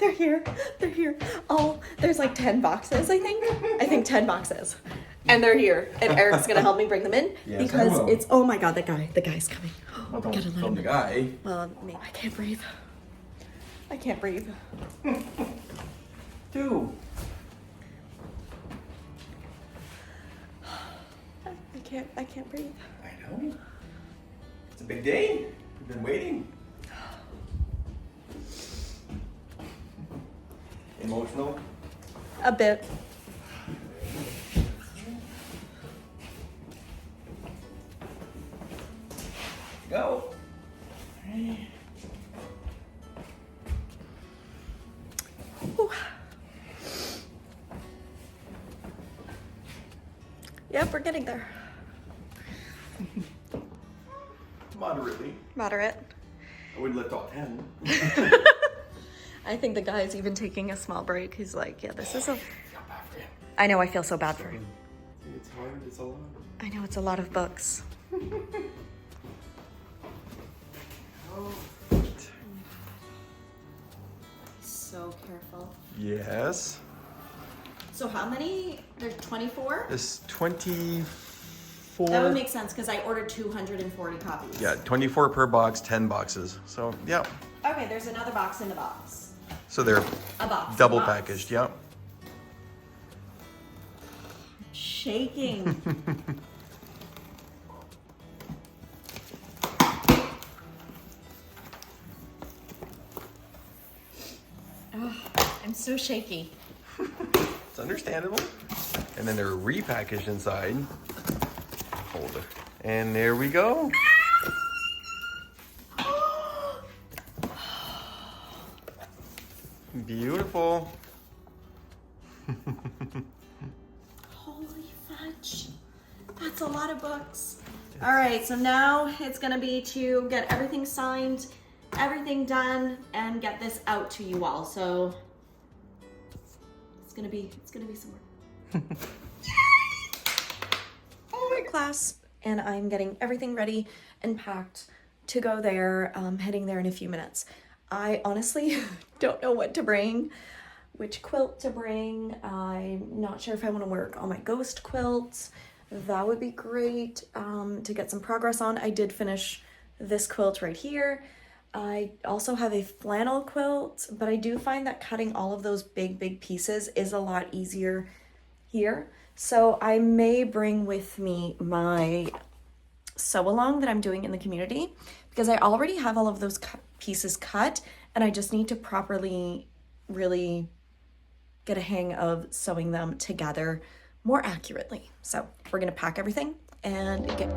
They're here. They're here. Oh, there's like 10 boxes, I think. I think 10 boxes. And they're here. And Eric's gonna help me bring them in Yes, because I will. it's, oh my God, the guy's coming. Well, don't Gotta let film him the in. guy. Well, me, I can't breathe. I can't breathe. Two. I can't breathe. I know. It's a big day. We've been waiting. Emotional? A bit. Go. Ooh. Yep, we're getting there. Moderately. Moderate. I wouldn't lift all 10. I think the guy's even taking a small break. He's like, yeah, this is a... I feel bad for him. I know, I feel so bad for him. It's hard. It's a lot. I know, it's a lot of books. So careful. Yes. So how many? There's 24? This 24. That would make sense because I ordered 240 copies. Yeah, 24 per box, 10 boxes. So, yeah. Okay, there's another box in the box. So they're A box. double a box. packaged, yeah. Shaking. Oh, I'm so shaky. It's understandable. And then they're repackaged inside. Hold it. And there we go. Beautiful. Holy fudge. That's a lot of books. All right, so now it's gonna be to get everything signed, everything done, and get this out to you all. So it's gonna be some work. Oh, my class, and I'm getting everything ready and packed to go there, heading there in a few minutes. I honestly don't know what to bring, which quilt to bring. I'm not sure if I want to work on my ghost quilts. That would be great to get some progress on. I did finish this quilt right here. I also have a flannel quilt, but I do find that cutting all of those big pieces is a lot easier here. So I may bring with me my sew along that I'm doing in the community because I already have all of those pieces cut and I just need to properly really get a hang of sewing them together more accurately. So we're gonna pack everything and get...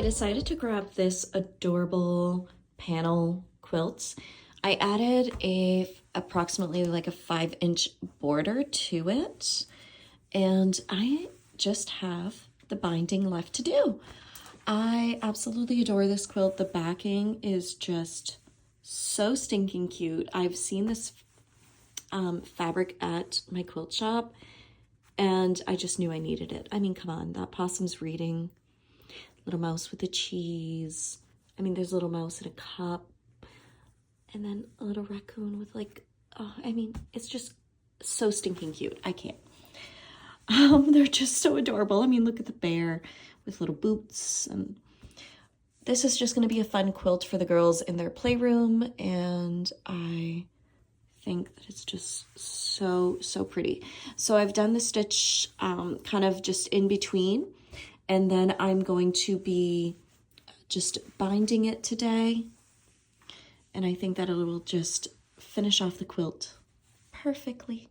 decided to grab this adorable panel quilt. I added approximately like a 5-inch border to it, and I just have the binding left to do. I absolutely adore this quilt. The backing is just so stinking cute. I've seen this fabric at my quilt shop and I just knew I needed it. I mean, come on, that possum's reading. Little mouse with the cheese. I mean, there's a little mouse in a cup. And then a little raccoon with like, oh, I mean, it's just so stinking cute. I can't. They're just so adorable. I mean, look at the bear with little boots. And this is just going to be a fun quilt for the girls in their playroom. And I think that it's just so, so pretty. So I've done the stitch kind of just in between. And then I'm going to be just binding it today. And I think that it will just finish off the quilt perfectly.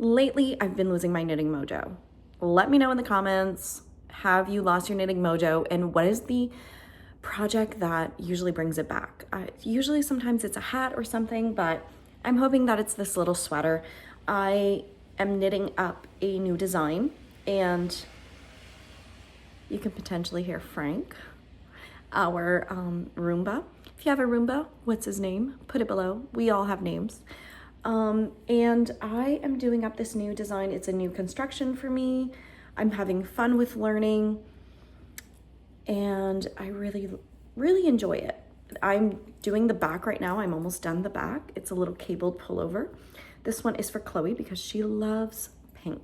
Lately, I've been losing my knitting mojo. Let me know in the comments, have you lost your knitting mojo, and what is the project that usually brings it back? Usually sometimes it's a hat or something, but I'm hoping that it's this little sweater. I am knitting up a new design, and you can potentially hear Frank, our Roomba. If you have a Roomba, what's his name? Put it below. We all have names. And I am doing up this new design. It's a new construction for me. I'm having fun with learning, and I really, really enjoy it. I'm doing the back right now. I'm almost done the back. It's a little cabled pullover. This one is for Chloe because she loves pink.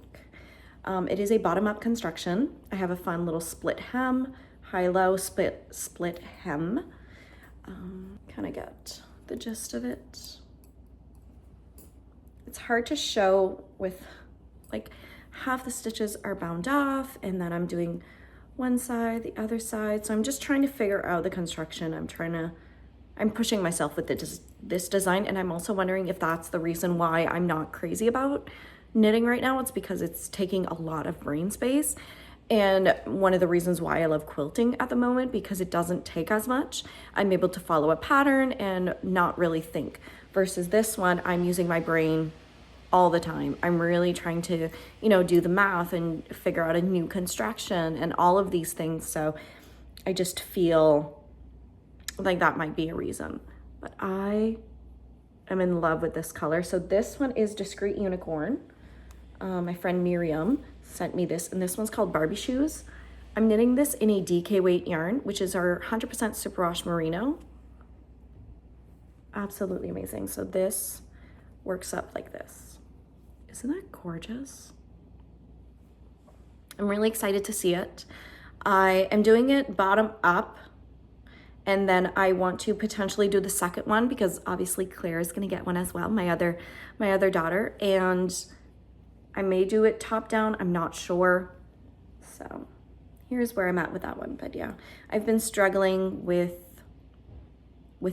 It is a bottom-up construction. I have a fun little split hem, high-low split hem. Kind of get the gist of it. It's hard to show with, like, half the stitches are bound off, and then I'm doing one side, the other side. So I'm just trying to figure out the construction. I'm pushing myself with this design, and I'm also wondering if that's the reason why I'm not crazy about knitting right now. It's because it's taking a lot of brain space. And one of the reasons why I love quilting at the moment, because it doesn't take as much. I'm able to follow a pattern and not really think. Versus this one, I'm using my brain all the time. I'm really trying to, do the math and figure out a new construction and all of these things. So I just feel like that might be a reason. But I am in love with this color. So this one is Discreet Unicorn. My friend Miriam sent me this, and this one's called Barbie Shoes. I'm knitting this in a DK weight yarn, which is our 100% superwash merino. Absolutely amazing. So this works up like this. Isn't that gorgeous? I'm really excited to see it. I am doing it bottom up, and then I want to potentially do the second one because obviously Claire is going to get one as well, my other daughter, and I may do it top down. I'm not sure. So here's where I'm at with that one. But yeah, I've been struggling with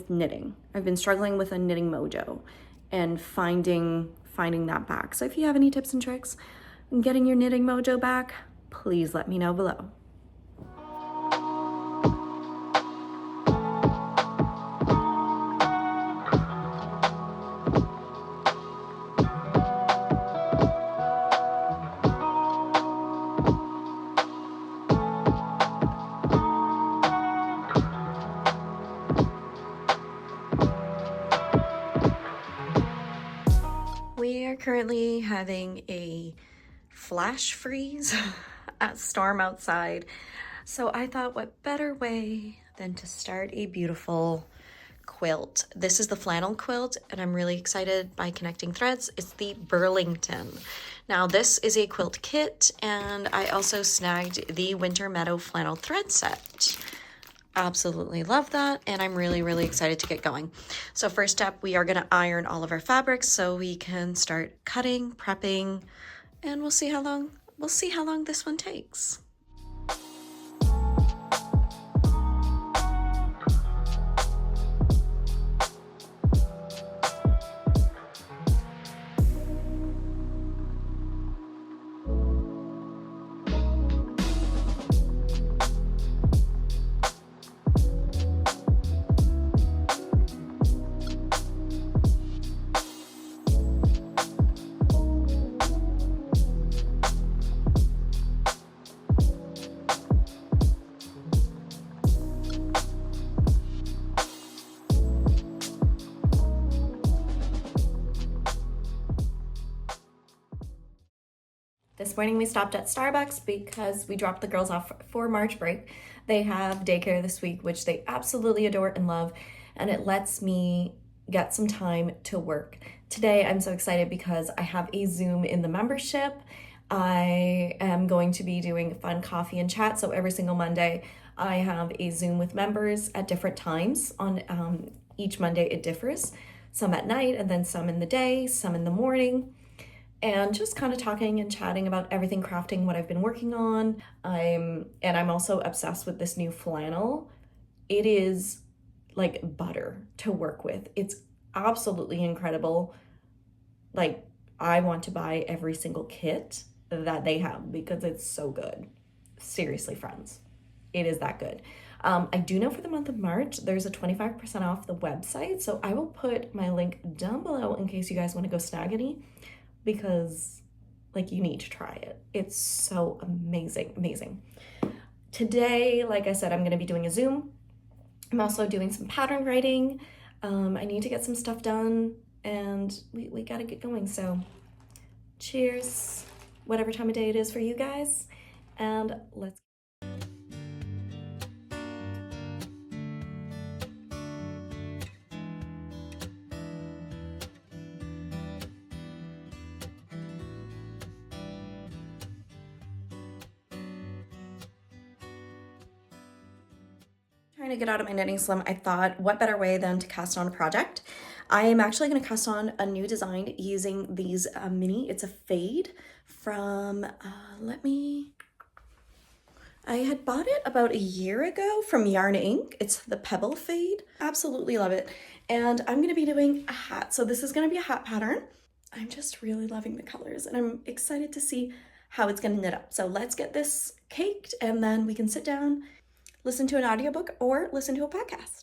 knitting. I've been struggling with a knitting mojo and finding that back. So if you have any tips and tricks on getting your knitting mojo back, please let me know below. We are currently having a flash freeze, a storm outside. So I thought, what better way than to start a beautiful quilt. This is the flannel quilt, and I'm really excited by connecting threads. It's the Burlington. Now this is a quilt kit, and I also snagged the Winter Meadow flannel thread set. Absolutely love that, and I'm really excited to get going. So first step, we are going to iron all of our fabrics so we can start cutting, prepping, and we'll see how long this one takes. This morning we stopped at Starbucks because we dropped the girls off for March break. They have daycare this week, which they absolutely adore and love, and it lets me get some time to work. Today I'm so excited because I have a Zoom in the membership. I am going to be doing fun coffee and chat, so every single Monday I have a Zoom with members at different times. On each Monday it differs, some at night and then some in the day, some in the morning. And just kind of talking and chatting about everything crafting, what I've been working on. I'm also obsessed with this new flannel. It is like butter to work with. It's absolutely incredible. Like, I want to buy every single kit that they have because it's so good. Seriously, friends, it is that good. I do know for the month of March, there's a 25% off the website. So I will put my link down below in case you guys want to go snag any, because like, you need to try it. It's so amazing. Today, like I said, I'm gonna be doing a Zoom. I'm also doing some pattern writing. I need to get some stuff done, and we gotta get going. So cheers, whatever time of day it is for you guys, and let's trying to get out of my knitting slum. I thought, what better way than to cast on a project? I am actually going to cast on a new design using these it's a fade from, I had bought it about a year ago from Yarn Inc. It's the Pebble Fade. Absolutely love it. And I'm going to be doing a hat. So this is going to be a hat pattern. I'm just really loving the colors, and I'm excited to see how it's going to knit up. So let's get this caked, and then we can sit down, listen to an audiobook, or listen to a podcast.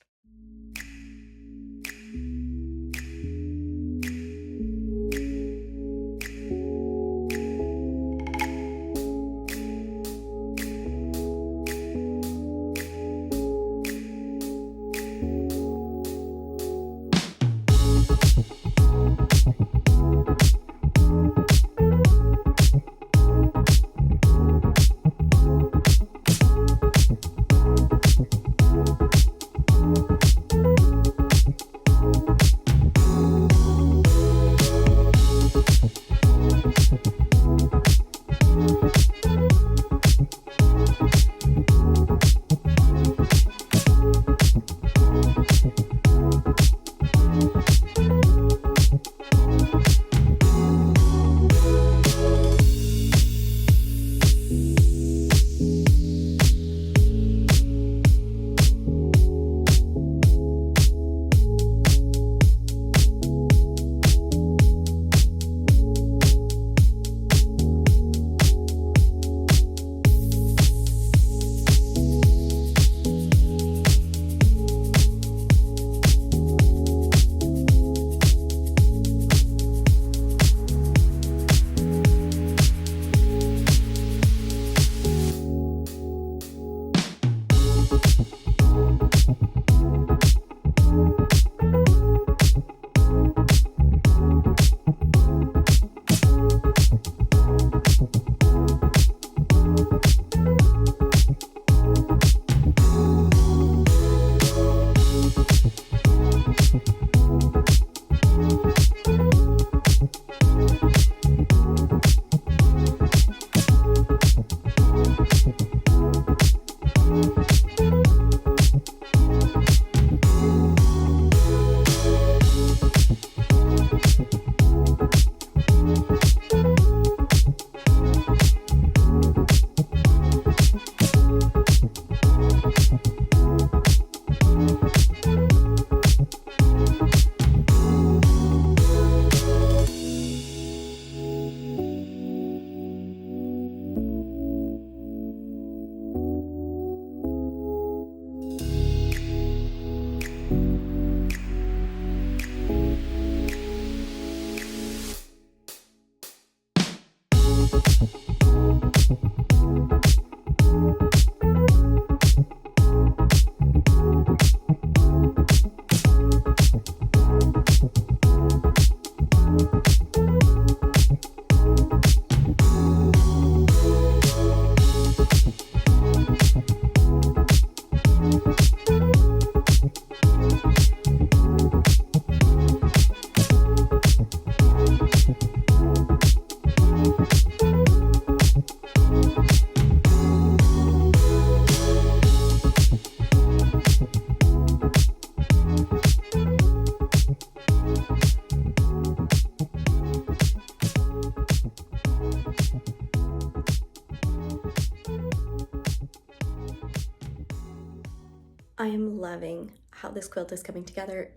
I am loving how this quilt is coming together.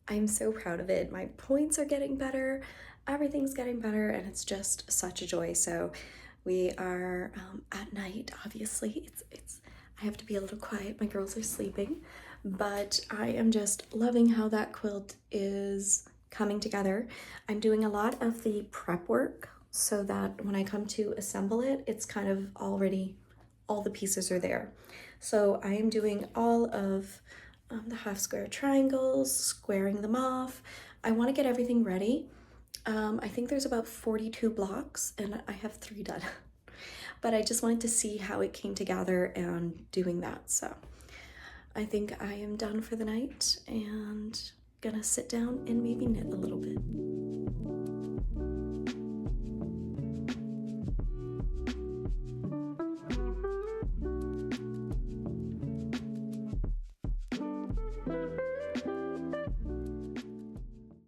I'm so proud of it. My points are getting better, everything's getting better, and it's just such a joy. So we are at night, obviously. I have to be a little quiet, my girls are sleeping, but I am just loving how that quilt is coming together. I'm doing a lot of the prep work so that when I come to assemble it, it's kind of already, all the pieces are there. So I am doing all of the half square triangles, squaring them off. I want to get everything ready. I think there's about 42 blocks and I have 3 done. But I just wanted to see how it came together and doing that. So I think I am done for the night and gonna sit down and maybe knit a little bit.